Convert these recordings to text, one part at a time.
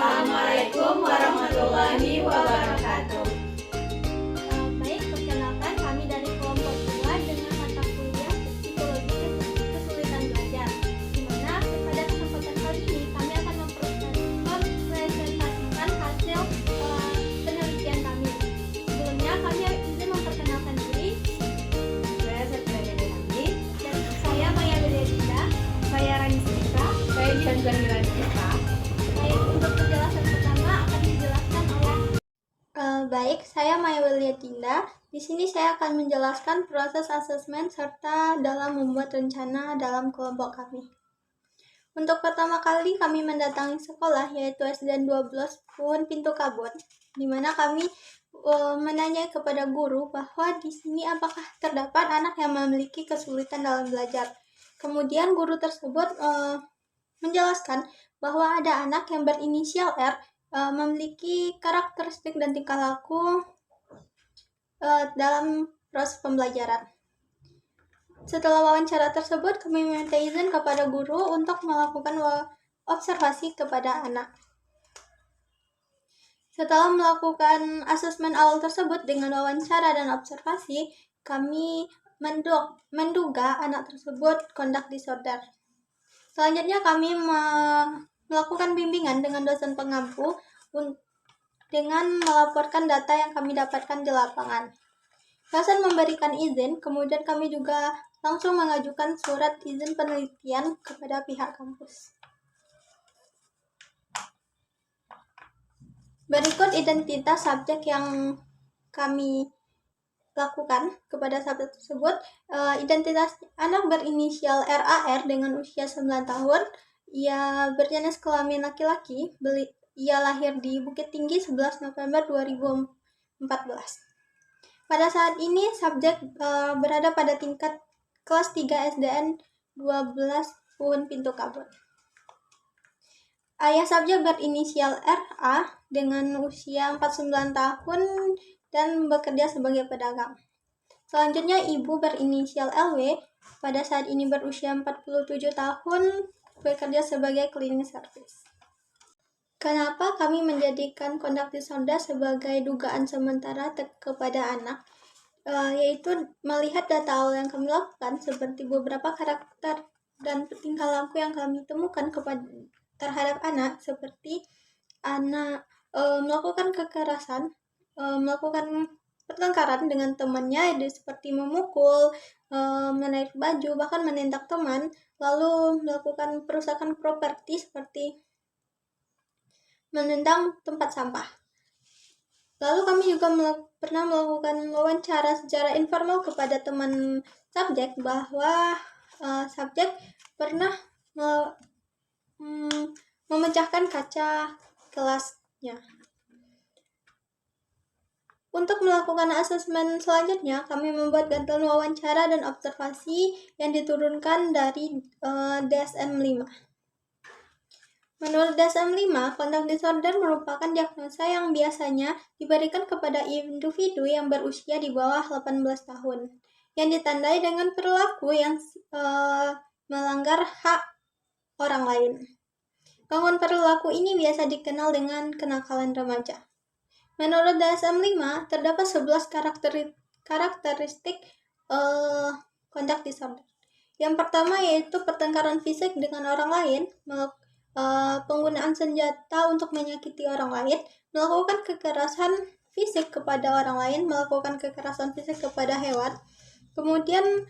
Assalamualaikum warahmatullahi wabarakatuh. Baik, perkenalkan kami dari kelompok 2 dengan mata kuliah Psikologi Kesulitan Belajar, di mana pada kesempatan kali ini kami akan mempresentasikan hasil penelitian kami. Sebelumnya kami izin memperkenalkan diri. Saya Satria Dewi, Dan saya Maya Wilyadinda. saya Rani Srika, saya Dian Srika. Baik, untuk penjelasan pertama akan dijelaskan oleh Baik, saya Maya Wilyadinda. Di sini saya akan menjelaskan proses asesmen serta dalam membuat rencana dalam kelompok kami. Untuk pertama kali kami mendatangi sekolah yaitu SDN 12 Puhun Pintu Kabun, di mana kami menanyai kepada guru bahwa di sini apakah terdapat anak yang memiliki kesulitan dalam belajar. Kemudian guru tersebut menjelaskan bahwa ada anak yang berinisial R memiliki karakteristik dan tingkah laku dalam proses pembelajaran. Setelah wawancara tersebut, kami meminta izin kepada guru untuk melakukan observasi kepada anak. Setelah melakukan asesmen awal tersebut dengan wawancara dan observasi, kami menduga anak tersebut conduct disorder. Selanjutnya kami melakukan bimbingan dengan dosen pengampu dengan melaporkan data yang kami dapatkan di lapangan. Dosen memberikan izin, kemudian kami juga langsung mengajukan surat izin penelitian kepada pihak kampus. Berikut identitas subjek yang kami lakukan kepada subjek tersebut. Identitas anak berinisial RAR dengan usia 9 tahun. Ia berjenis kelamin laki-laki. Ia lahir di Bukit Tinggi 11 November 2014. Pada saat ini subjek berada pada tingkat kelas 3 SDN 12 Puhun Pintu Kabun. Ayah subjek berinisial RA dengan usia 49 tahun dan bekerja sebagai pedagang. Selanjutnya ibu berinisial LW pada saat ini berusia 47 tahun, bekerja sebagai cleaning service. Kenapa kami menjadikan conduct disorder sebagai dugaan sementara kepada anak? Yaitu melihat data awal yang kami lakukan seperti beberapa karakter dan tingkah laku yang kami temukan terhadap anak, seperti anak melakukan kekerasan, melakukan pertengkaran dengan temannya, seperti memukul, menarik baju, bahkan menendang teman, lalu melakukan perusakan properti seperti menendang tempat sampah. Lalu kami juga pernah melakukan wawancara secara informal kepada teman subjek bahwa subjek pernah memecahkan kaca kelasnya. Untuk melakukan asesmen selanjutnya, kami membuat gantungan wawancara dan observasi yang diturunkan dari DSM-5. Menurut DSM-5, conduct disorder merupakan diagnosa yang biasanya diberikan kepada individu yang berusia di bawah 18 tahun, yang ditandai dengan perilaku yang melanggar hak orang lain. Gangguan perilaku ini biasa dikenal dengan kenakalan remaja. Menurut DSM-5, terdapat 11 karakteristik conduct disorder. Yang pertama yaitu pertengkaran fisik dengan orang lain, penggunaan senjata untuk menyakiti orang lain, melakukan kekerasan fisik kepada orang lain, melakukan kekerasan fisik kepada hewan, kemudian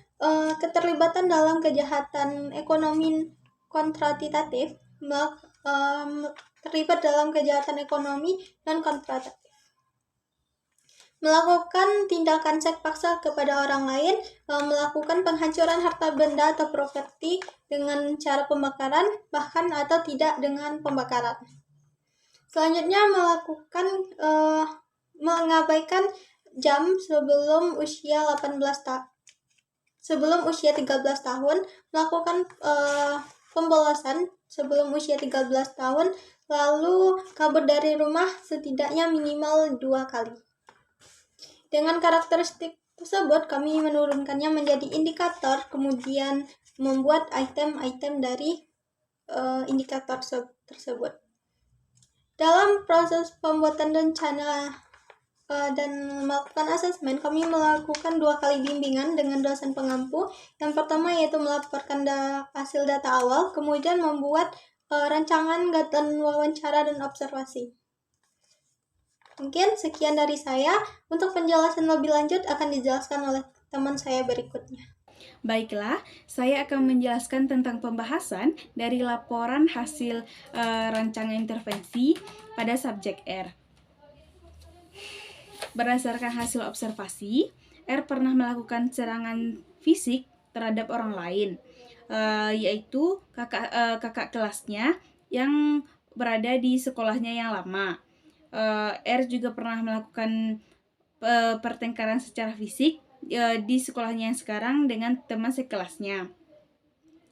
keterlibatan dalam kejahatan ekonomi kontradiktif, terlibat dalam kejahatan ekonomi non kontradiktif, melakukan tindakan seks paksa kepada orang lain, melakukan penghancuran harta benda atau properti dengan cara pembakaran, bahkan atau tidak dengan pembakaran. Selanjutnya mengabaikan jam sebelum usia 13 tahun, melakukan pembolosan sebelum usia 13 tahun, lalu kabur dari rumah setidaknya minimal 2 kali. Dengan karakteristik tersebut, kami menurunkannya menjadi indikator, kemudian membuat item-item dari indikator tersebut. Dalam proses pembuatan rencana dan melakukan asesmen, kami melakukan 2 kali bimbingan dengan dosen pengampu. Yang pertama yaitu melaporkan hasil data awal, kemudian membuat rancangan dan wawancara dan observasi. Mungkin sekian dari saya. Untuk penjelasan lebih lanjut akan dijelaskan oleh teman saya berikutnya. Baiklah, saya akan menjelaskan tentang pembahasan dari laporan hasil rancangan intervensi pada subjek R. Berdasarkan hasil observasi, R pernah melakukan serangan fisik terhadap orang lain, yaitu kakak kelasnya yang berada di sekolahnya yang lama. R juga pernah melakukan pertengkaran secara fisik di sekolahnya yang sekarang dengan teman sekelasnya.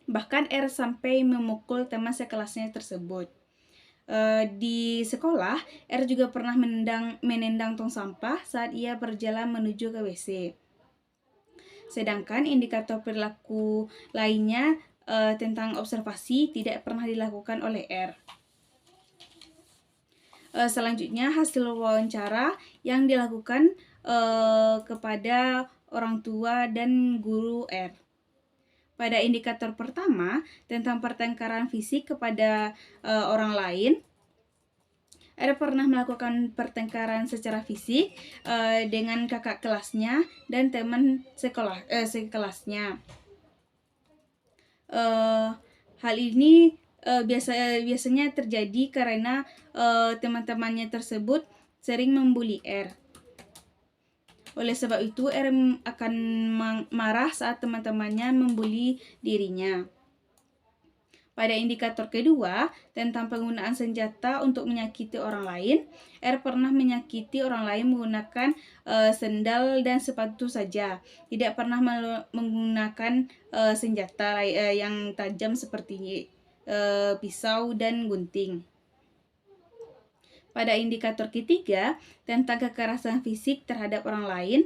Bahkan R sampai memukul teman sekelasnya tersebut. Di sekolah, R juga pernah menendang tong sampah saat ia berjalan menuju ke WC. Sedangkan indikator perilaku lainnya tentang observasi tidak pernah dilakukan oleh R. Selanjutnya, hasil wawancara yang dilakukan kepada orang tua dan guru R. Pada indikator pertama tentang pertengkaran fisik kepada orang lain, R pernah melakukan pertengkaran secara fisik dengan kakak kelasnya dan teman sekelasnya. Hal ini biasanya terjadi karena teman-temannya tersebut sering membuli R. Oleh sebab itu, R akan marah saat teman-temannya membuli dirinya. Pada indikator kedua, tentang penggunaan senjata untuk menyakiti orang lain, R pernah menyakiti orang lain menggunakan sendal dan sepatu saja. Tidak pernah menggunakan senjata yang tajam seperti pisau dan gunting. Pada indikator ketiga, tentang kekerasan fisik terhadap orang lain,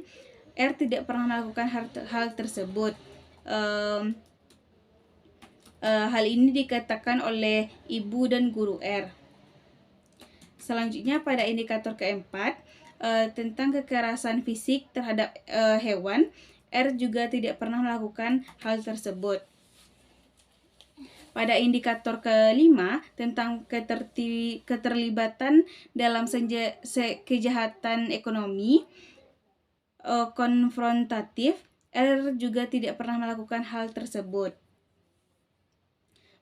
R tidak pernah melakukan hal tersebut. Hal ini dikatakan oleh ibu dan guru R. Selanjutnya, pada indikator keempat, tentang kekerasan fisik terhadap hewan, R juga tidak pernah melakukan hal tersebut. Pada indikator kelima, tentang keterlibatan dalam kejahatan ekonomi konfrontatif, R juga tidak pernah melakukan hal tersebut.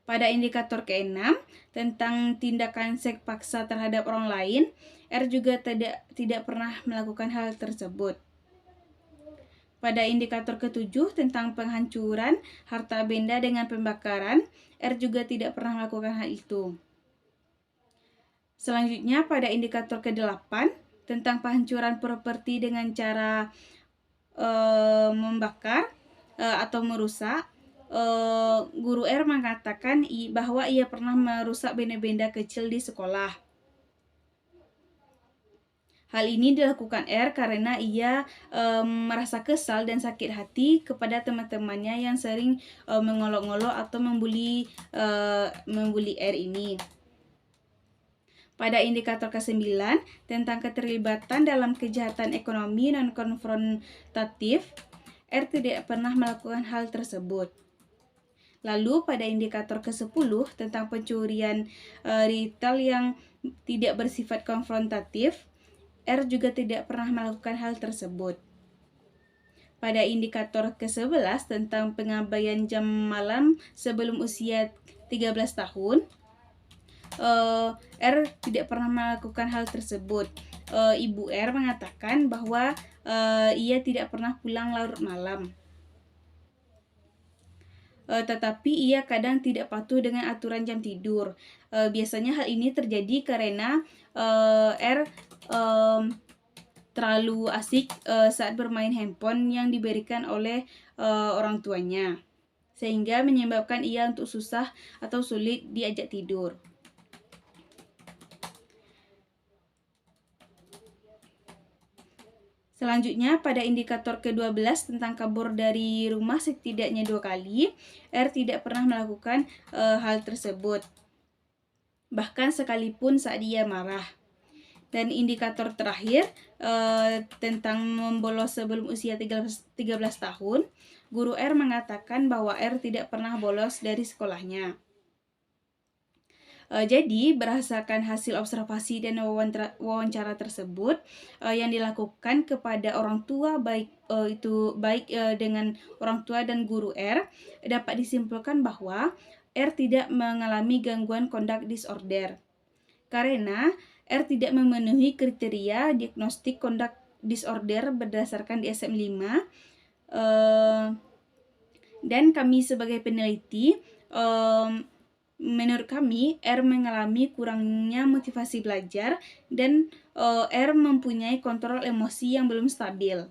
Pada indikator keenam, tentang tindakan seks paksa terhadap orang lain, R juga tidak pernah melakukan hal tersebut. Pada indikator ketujuh, tentang penghancuran harta benda dengan pembakaran, R juga tidak pernah melakukan hal itu. Selanjutnya, pada indikator ke-8, tentang penghancuran properti dengan cara membakar atau merusak, guru R mengatakan bahwa ia pernah merusak benda-benda kecil di sekolah. Hal ini dilakukan R karena ia merasa kesal dan sakit hati kepada teman-temannya yang sering mengolok-olok atau membuli R ini. Pada indikator ke-9, tentang keterlibatan dalam kejahatan ekonomi non-konfrontatif, R tidak pernah melakukan hal tersebut. Lalu pada indikator ke-10, tentang pencurian retail yang tidak bersifat konfrontatif, R juga tidak pernah melakukan hal tersebut. Pada indikator ke-11, tentang pengabaian jam malam sebelum usia 13 tahun, R tidak pernah melakukan hal tersebut. Ibu R mengatakan bahwa ia tidak pernah pulang larut malam. Tetapi ia kadang tidak patuh dengan aturan jam tidur. Biasanya hal ini terjadi karena R terlalu asik saat bermain handphone yang diberikan oleh orang tuanya, sehingga menyebabkan ia untuk susah atau sulit diajak tidur. Selanjutnya, pada indikator ke-12 tentang kabur dari rumah setidaknya 2 kali, R tidak pernah melakukan hal tersebut. bahkan sekalipun saat dia marah. Dan indikator terakhir tentang membolos sebelum usia 13 tahun, guru R mengatakan bahwa R tidak pernah bolos dari sekolahnya. Jadi berdasarkan hasil observasi dan wawancara tersebut yang dilakukan kepada orang tua baik dengan orang tua dan guru R, dapat disimpulkan bahwa R tidak mengalami gangguan conduct disorder karena R tidak memenuhi kriteria diagnostik conduct disorder berdasarkan DSM-5 dan kami sebagai peneliti menurut kami, R mengalami kurangnya motivasi belajar dan R mempunyai kontrol emosi yang belum stabil.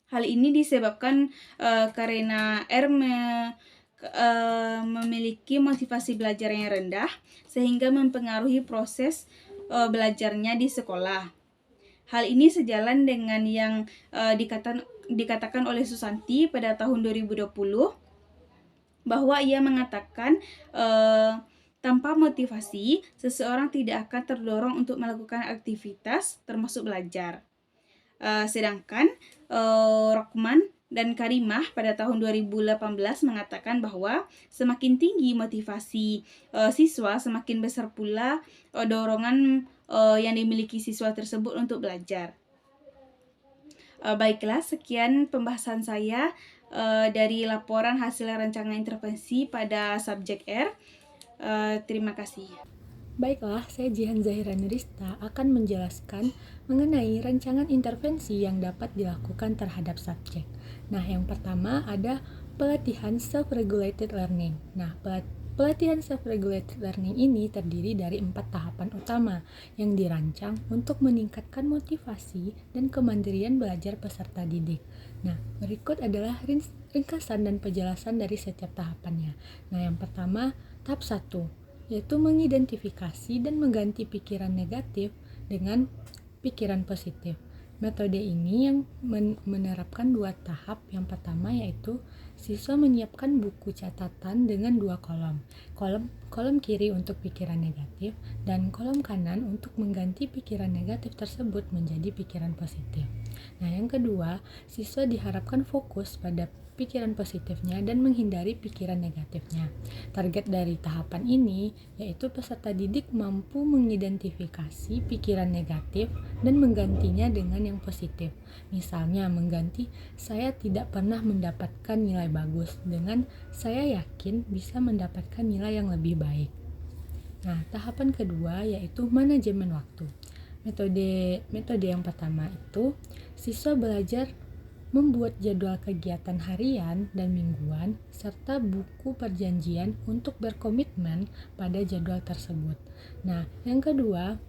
Hal ini disebabkan karena R memiliki motivasi belajar yang rendah sehingga mempengaruhi proses belajarnya di sekolah. Hal ini sejalan dengan yang dikatakan oleh Susanti pada tahun 2020 bahwa ia mengatakan tanpa motivasi, seseorang tidak akan terdorong untuk melakukan aktivitas termasuk belajar. Sedangkan Rockman dan Karimah pada tahun 2018 mengatakan bahwa semakin tinggi motivasi siswa, semakin besar pula dorongan yang dimiliki siswa tersebut untuk belajar. Baiklah, sekian pembahasan saya dari laporan hasil rancangan intervensi pada subjek R. Terima kasih. Baiklah, saya Jihan Zahira Nurista akan menjelaskan mengenai rancangan intervensi yang dapat dilakukan terhadap subjek. Nah, yang pertama ada pelatihan self-regulated learning. Nah, pelatihan self-regulated learning ini terdiri dari 4 tahapan utama yang dirancang untuk meningkatkan motivasi dan kemandirian belajar peserta didik. Nah, berikut adalah ringkasan dan penjelasan dari setiap tahapannya. Nah, yang pertama, tahap 1 yaitu mengidentifikasi dan mengganti pikiran negatif dengan pikiran positif. Metode ini yang menerapkan 2 tahap. Yang pertama yaitu siswa menyiapkan buku catatan dengan 2 kolom. Kolom kiri untuk pikiran negatif dan kolom kanan untuk mengganti pikiran negatif tersebut menjadi pikiran positif. Nah, yang kedua, siswa diharapkan fokus pada pikiran positifnya dan menghindari pikiran negatifnya. Target dari tahapan ini yaitu peserta didik mampu mengidentifikasi pikiran negatif dan menggantinya dengan yang positif. Misalnya mengganti saya tidak pernah mendapatkan nilai bagus dengan saya yakin bisa mendapatkan nilai yang lebih baik. Nah, tahapan kedua yaitu manajemen waktu. Metode yang pertama itu siswa belajar membuat jadwal kegiatan harian dan mingguan serta buku perjanjian untuk berkomitmen pada jadwal tersebut. Nah, yang kedua,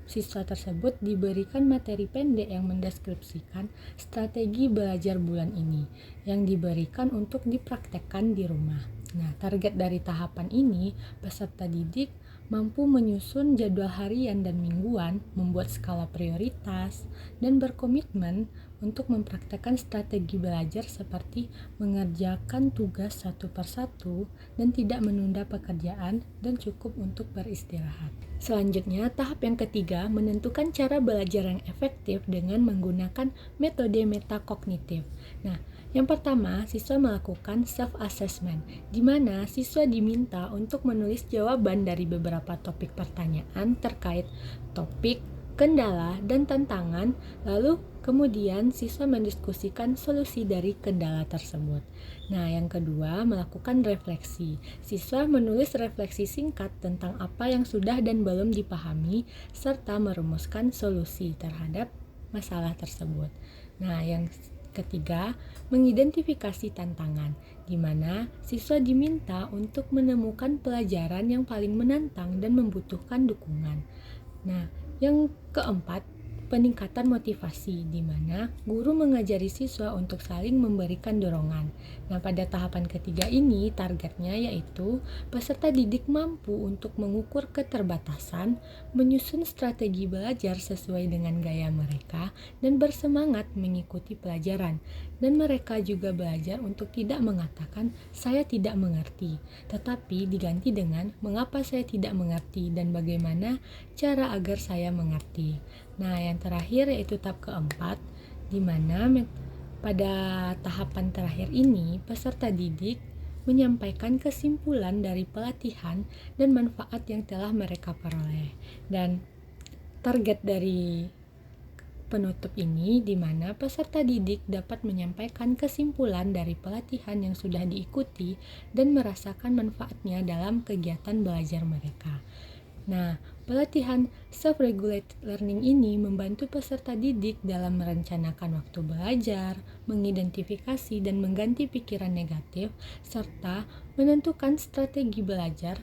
siswa tersebut diberikan materi pendek yang mendeskripsikan strategi belajar bulan ini yang diberikan untuk dipraktekkan di rumah. Nah, target dari tahapan ini, peserta didik mampu menyusun jadwal harian dan mingguan, membuat skala prioritas, dan berkomitmen untuk mempraktekkan strategi belajar seperti mengerjakan tugas satu persatu dan tidak menunda pekerjaan dan cukup untuk beristirahat. Selanjutnya, tahap yang ketiga menentukan cara belajar yang efektif dengan menggunakan metode metakognitif. Nah, yang pertama, siswa melakukan self-assessment, di mana siswa diminta untuk menulis jawaban dari beberapa topik pertanyaan terkait topik, kendala, dan tantangan, lalu kemudian siswa mendiskusikan solusi dari kendala tersebut. Nah, yang kedua, melakukan refleksi. Siswa menulis refleksi singkat tentang apa yang sudah dan belum dipahami, serta merumuskan solusi terhadap masalah tersebut. Nah, yang ketiga, mengidentifikasi tantangan, di mana siswa diminta untuk menemukan pelajaran yang paling menantang dan membutuhkan dukungan. Nah, yang keempat, peningkatan motivasi, di mana guru mengajari siswa untuk saling memberikan dorongan. Nah, pada tahapan ketiga ini, targetnya yaitu peserta didik mampu untuk mengukur keterbatasan, menyusun strategi belajar sesuai dengan gaya mereka, dan bersemangat mengikuti pelajaran. Dan mereka juga belajar untuk tidak mengatakan "saya tidak mengerti", tetapi diganti dengan "mengapa saya tidak mengerti dan bagaimana cara agar saya mengerti". Nah, yang terakhir yaitu tahap keempat, di mana pada tahapan terakhir ini peserta didik menyampaikan kesimpulan dari pelatihan dan manfaat yang telah mereka peroleh. Dan target dari penutup ini di mana peserta didik dapat menyampaikan kesimpulan dari pelatihan yang sudah diikuti dan merasakan manfaatnya dalam kegiatan belajar mereka. Nah, pelatihan self-regulated learning ini membantu peserta didik dalam merencanakan waktu belajar, mengidentifikasi dan mengganti pikiran negatif, serta menentukan strategi belajar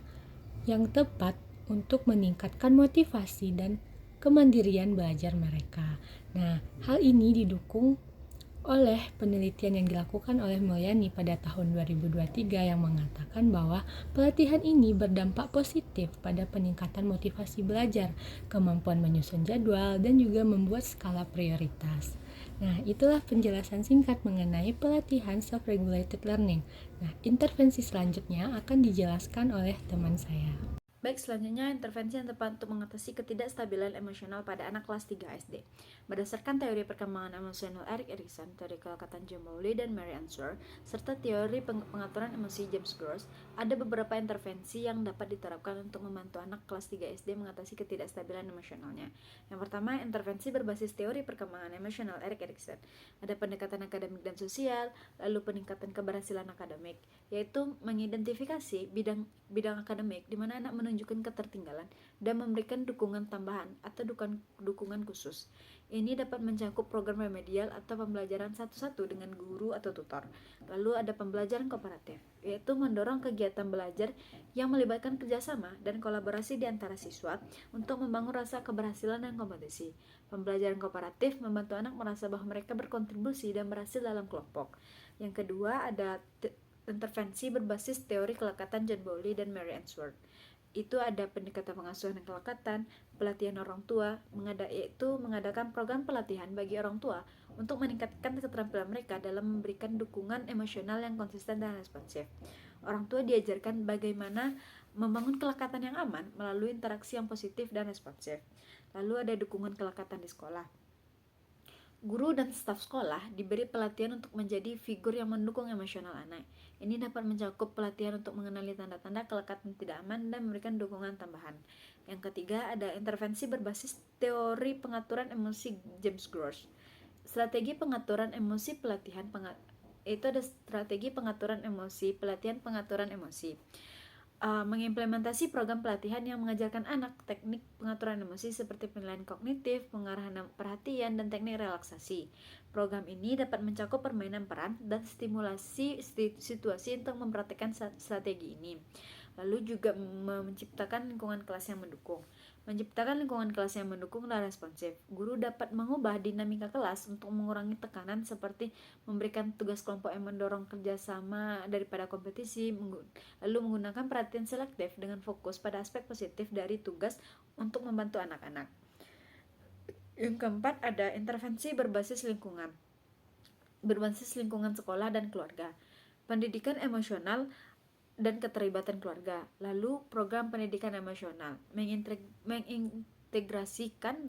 yang tepat untuk meningkatkan motivasi dan kemandirian belajar mereka. Nah, hal ini didukung oleh penelitian yang dilakukan oleh Mulyani pada tahun 2023 yang mengatakan bahwa pelatihan ini berdampak positif pada peningkatan motivasi belajar, kemampuan menyusun jadwal, dan juga membuat skala prioritas. Nah, itulah penjelasan singkat mengenai pelatihan self-regulated learning. Nah, intervensi selanjutnya akan dijelaskan oleh teman saya. Baik, selanjutnya intervensi yang tepat untuk mengatasi ketidakstabilan emosional pada anak kelas 3 SD. Berdasarkan teori perkembangan emosional Erik Erikson, teori kelekatan John Bowlby dan Mary Ainsworth, serta teori pengaturan emosi James Gross, ada beberapa intervensi yang dapat diterapkan untuk membantu anak kelas 3 SD mengatasi ketidakstabilan emosionalnya. Yang pertama, intervensi berbasis teori perkembangan emosional Erik Erikson. Ada pendekatan akademik dan sosial, lalu peningkatan keberhasilan akademik, yaitu mengidentifikasi bidang akademik di mana anak menunjukkan ketertinggalan dan memberikan dukungan tambahan atau dukungan khusus. Ini dapat mencakup program remedial atau pembelajaran satu-satu dengan guru atau tutor. Lalu ada pembelajaran kooperatif, yaitu mendorong kegiatan belajar yang melibatkan kerjasama dan kolaborasi di antara siswa untuk membangun rasa keberhasilan dan kompetisi. Pembelajaran kooperatif membantu anak merasa bahwa mereka berkontribusi dan berhasil dalam kelompok. Yang kedua ada intervensi berbasis teori kelekatan John Bowlby dan Mary Ainsworth. Itu ada pendekatan pengasuhan dan kelekatan, pelatihan orang tua, yaitu mengadakan program pelatihan bagi orang tua untuk meningkatkan keterampilan mereka dalam memberikan dukungan emosional yang konsisten dan responsif. Orang tua diajarkan bagaimana membangun kelekatan yang aman melalui interaksi yang positif dan responsif. Lalu ada dukungan kelekatan di sekolah. Guru dan staf sekolah diberi pelatihan untuk menjadi figur yang mendukung emosional anak. Ini dapat mencakup pelatihan untuk mengenali tanda-tanda kelekatan tidak aman dan memberikan dukungan tambahan. Yang ketiga ada intervensi berbasis teori pengaturan emosi James Gross. Strategi pengaturan emosi pelatihan pengaturan emosi. Mengimplementasi program pelatihan yang mengajarkan anak teknik pengaturan emosi seperti penilaian kognitif, pengarahan perhatian, dan teknik relaksasi. Program ini dapat mencakup permainan peran dan stimulasi situasi untuk mempraktikkan strategi ini. Lalu juga menciptakan lingkungan kelas yang mendukung. Menciptakan lingkungan kelas yang mendukung dan responsif. Guru dapat mengubah dinamika kelas untuk mengurangi tekanan seperti memberikan tugas kelompok yang mendorong kerjasama daripada kompetisi, lalu menggunakan perhatian selektif dengan fokus pada aspek positif dari tugas untuk membantu anak-anak. Yang keempat ada intervensi berbasis lingkungan sekolah dan keluarga. Pendidikan emosional dan keterlibatan keluarga. Lalu program pendidikan emosional mengintegrasikan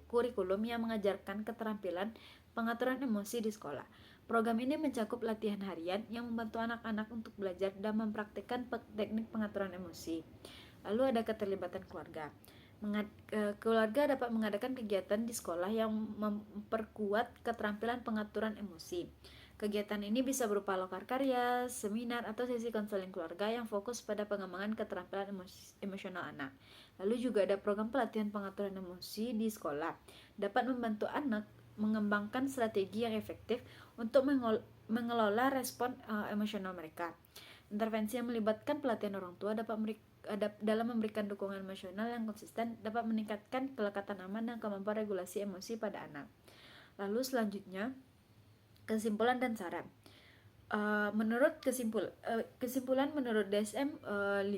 kurikulum yang mengajarkan keterampilan pengaturan emosi di sekolah. Program ini mencakup latihan harian yang membantu anak-anak untuk belajar dan mempraktikkan teknik pengaturan emosi. Lalu ada keterlibatan keluarga. Keluarga dapat mengadakan kegiatan di sekolah yang memperkuat keterampilan pengaturan emosi. Kegiatan ini bisa berupa lokar karya, seminar, atau sesi konseling keluarga yang fokus pada pengembangan keterampilan emosional anak. Lalu juga ada program pelatihan pengaturan emosi di sekolah. Dapat membantu anak mengembangkan strategi yang efektif untuk mengelola respon emosional mereka. Intervensi yang melibatkan pelatihan orang tua dalam memberikan dukungan emosional yang konsisten dapat meningkatkan kelekatan aman dan kemampuan regulasi emosi pada anak. Lalu selanjutnya, kesimpulan dan saran. Kesimpulan menurut DSM 5,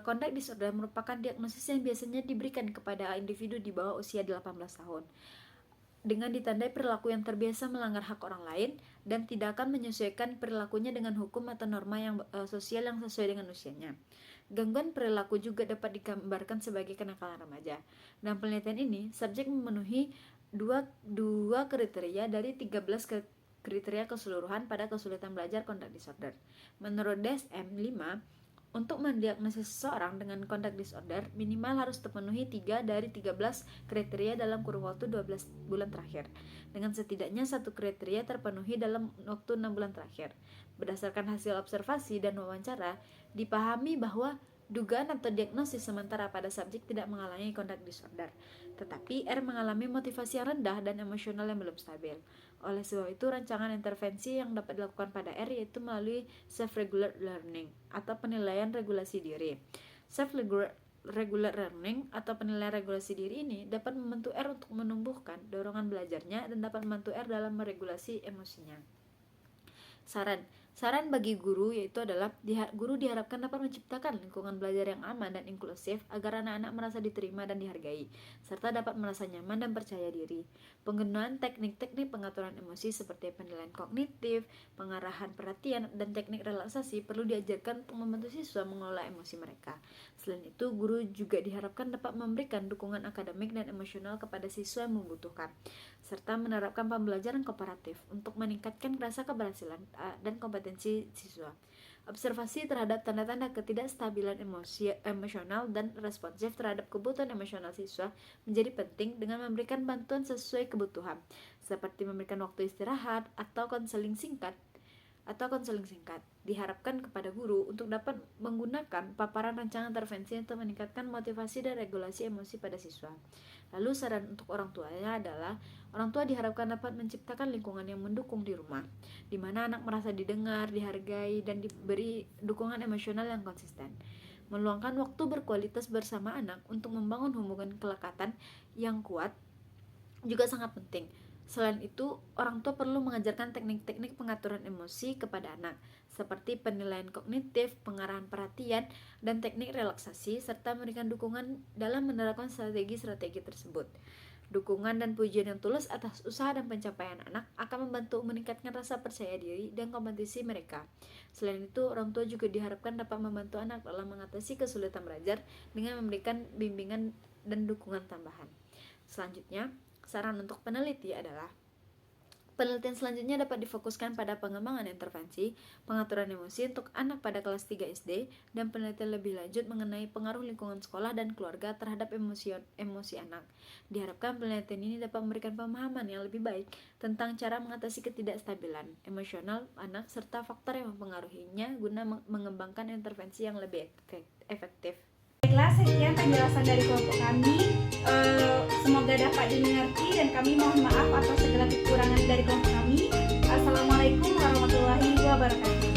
conduct disorder merupakan diagnosis yang biasanya diberikan kepada individu di bawah usia 18 tahun dengan ditandai perilaku yang terbiasa melanggar hak orang lain dan tidak akan menyesuaikan perilakunya dengan hukum atau norma yang sosial yang sesuai dengan usianya. Gangguan perilaku juga dapat digambarkan sebagai kenakalan remaja. Dalam penelitian ini, subjek memenuhi dua kriteria dari 13 kriteria keseluruhan pada kesulitan belajar conduct disorder. Menurut DSM 5, untuk mendiagnosis seseorang dengan conduct disorder, minimal harus terpenuhi 3 dari 13 kriteria dalam kurun waktu 12 bulan terakhir, dengan setidaknya 1 kriteria terpenuhi dalam waktu 6 bulan terakhir. Berdasarkan hasil observasi dan wawancara, dipahami bahwa dugaan atau diagnosis sementara pada subjek tidak mengalami conduct disorder, tetapi R mengalami motivasi yang rendah dan emosional yang belum stabil. Oleh sebab itu, rancangan intervensi yang dapat dilakukan pada R yaitu melalui self-regular learning atau penilaian regulasi diri. Self-regular learning atau penilaian regulasi diri ini dapat membantu R untuk menumbuhkan dorongan belajarnya dan dapat membantu R dalam meregulasi emosinya. Saran bagi guru yaitu adalah guru diharapkan dapat menciptakan lingkungan belajar yang aman dan inklusif agar anak-anak merasa diterima dan dihargai, serta dapat merasa nyaman dan percaya diri. Penggunaan teknik-teknik pengaturan emosi seperti penilaian kognitif, pengarahan perhatian, dan teknik relaksasi perlu diajarkan untuk membantu siswa mengelola emosi mereka. Selain itu, guru juga diharapkan dapat memberikan dukungan akademik dan emosional kepada siswa yang membutuhkan, serta menerapkan pembelajaran kooperatif untuk meningkatkan rasa keberhasilan dan kompetensi siswa. Observasi terhadap tanda-tanda ketidakstabilan emosional dan responsif terhadap kebutuhan emosional siswa menjadi penting dengan memberikan bantuan sesuai kebutuhan, seperti memberikan waktu istirahat atau konseling singkat. Diharapkan kepada guru untuk dapat menggunakan paparan rancangan intervensi untuk meningkatkan motivasi dan regulasi emosi pada siswa. Lalu saran untuk orang tuanya adalah orang tua diharapkan dapat menciptakan lingkungan yang mendukung di rumah, di mana anak merasa didengar, dihargai, dan diberi dukungan emosional yang konsisten. Meluangkan waktu berkualitas bersama anak untuk membangun hubungan kelekatan yang kuat juga sangat penting. Selain itu, orang tua perlu mengajarkan teknik-teknik pengaturan emosi kepada anak, seperti penilaian kognitif, pengarahan perhatian, dan teknik relaksasi, serta memberikan dukungan dalam menerapkan strategi-strategi tersebut. Dukungan dan pujian yang tulus atas usaha dan pencapaian anak akan membantu meningkatkan rasa percaya diri dan kompetisi mereka. Selain itu, orang tua juga diharapkan dapat membantu anak dalam mengatasi kesulitan belajar dengan memberikan bimbingan dan dukungan tambahan. Selanjutnya, saran untuk peneliti adalah penelitian selanjutnya dapat difokuskan pada pengembangan intervensi pengaturan emosi untuk anak pada kelas 3 SD dan penelitian lebih lanjut mengenai pengaruh lingkungan sekolah dan keluarga terhadap emosi anak. Diharapkan penelitian ini dapat memberikan pemahaman yang lebih baik tentang cara mengatasi ketidakstabilan emosional anak serta faktor yang mempengaruhinya guna mengembangkan intervensi yang lebih efektif. Baiklah, sekian penjelasan dari kelompok kami. Semoga dapat dimengerti dan kami mohon maaf atas segala kekurangan dari kelompok kami. Assalamualaikum warahmatullahi wabarakatuh.